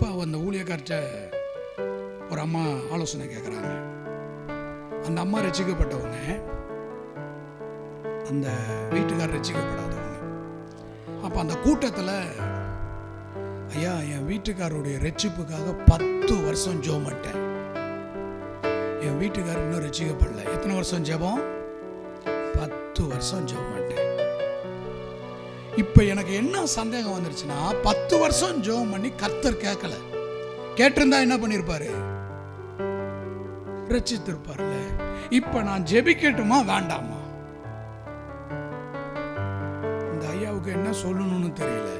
அப்போ அந்த ஊழியக்கார்ட்ட ஒரு அம்மா ஆலோசனை கேட்குறாங்க. அந்த அம்மா ரட்சிக்கப்பட்டவங்க, அந்த வீட்டுக்காரர் ரட்சிக்கப்படாதவங்க. அப்போ அந்த கூட்டத்தில், ஐயா என் வீட்டுக்காரருடைய ரட்சிப்புக்காக 10 வருஷம் ஜெபம் பண்ணிட்டேன், என் வீட்டுக்காரர் இன்னும் ரட்சிக்கப்படல. எத்தனை வருஷம் ஜெபம்? 10 வருஷம் ஜெபம் பண்ணிட்டேன். இப்போ எனக்கு என்ன சந்தேகம் வந்துருச்சுன்னா, 10 வருஷம் ஜெபம் பண்ணி கர்த்தர் கேட்கல. கேட்டிருந்தா என்ன பண்ணிருப்பாரு? ரட்சித்திருப்பார்ல. இப்போ நான் ஜெபிக்கட்டுமா வேண்டாமா? இந்த ஐயாவுக்கு என்ன சொல்லணும்னு தெரியல.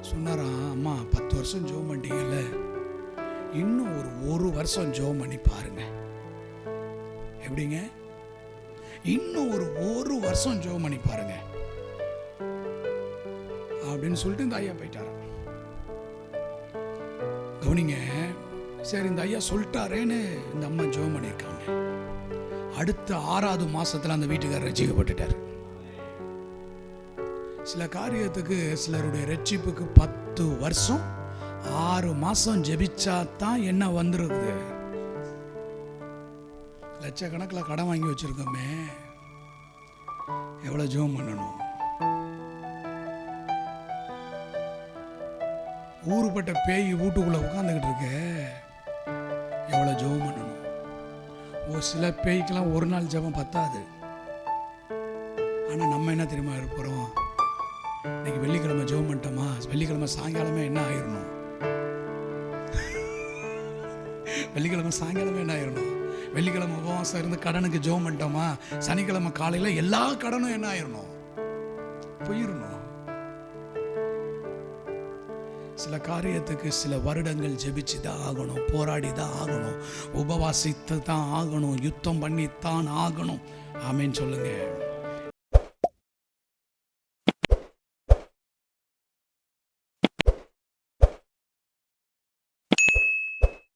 சொன்னாராம், அம்மா 10 வருஷம் ஜெபம் பண்ணிட்டீங்கல்ல, இன்னும் ஒரு வருஷம் ஜெபம் பண்ணி பாருங்க. எப்படிங்க? இன்னும் ஒரு வருஷம் ஜெபம் பண்ணி பாருங்க அப்படின்னு சொல்லிட்டு இந்த ஐயா போயிட்டாராம். கவனிங்க. சரி, இந்த ஐயா சொல்லிட்டாரேன்னு இந்த அம்மா ஜெபம் பண்ணியிருக்காங்க. அடுத்த 6வது மாசத்துல அந்த வீட்டுக்காரர் ரட்சிக்கப்பட்டுட்டார். சில காரியத்துக்கு, சிலருடைய ரட்சிப்புக்கு 10 வருஷம் 6 மாசம் ஜெபிச்சா தான் என்ன வந்துருக்குது. லட்சக்கணக்கில் கடன் வாங்கி வச்சிருக்கோமே, எவ்வளவு ஜெபம் பண்ணணும்? ஊருப்பட்ட பேய் வீட்டுக்குள்ள உட்காந்துக்கிட்டு இருக்க, எவ்வளவு ஜெபம் பண்ணணும்? சில பேய்க்கெல்லாம் ஒரு நாள் ஜெபம் பத்தாது. ஆனா நம்ம என்ன தெரியுமா இருப்போம்? இன்னைக்கு வெள்ளிக்கிழமை ஜெபம் பண்ணிட்டோமா, வெள்ளிக்கிழமை சாயங்காலமே என்ன ஆயிரணும்? வெள்ளிக்கிழமை சாயங்காலமே என்ன ஆயிரணும்? வெள்ளிக்கிழமை உபவாசம் இருந்து கடனுக்கு ஜெபம் பண்ணிட்டோமா, சனிக்கிழமை காலையில எல்லா கடனும் என்ன ஆயிரணும்? போயிடணும். சில காரியத்துக்கு சில வருடங்கள் ஜெபிச்சு தான் ஆகணும், போராடி தான் ஆகணும், உபவாசித்து தான் ஆகணும், யுத்தம் பண்ணித்தான் ஆகணும். ஆமேன் சொல்லுங்க.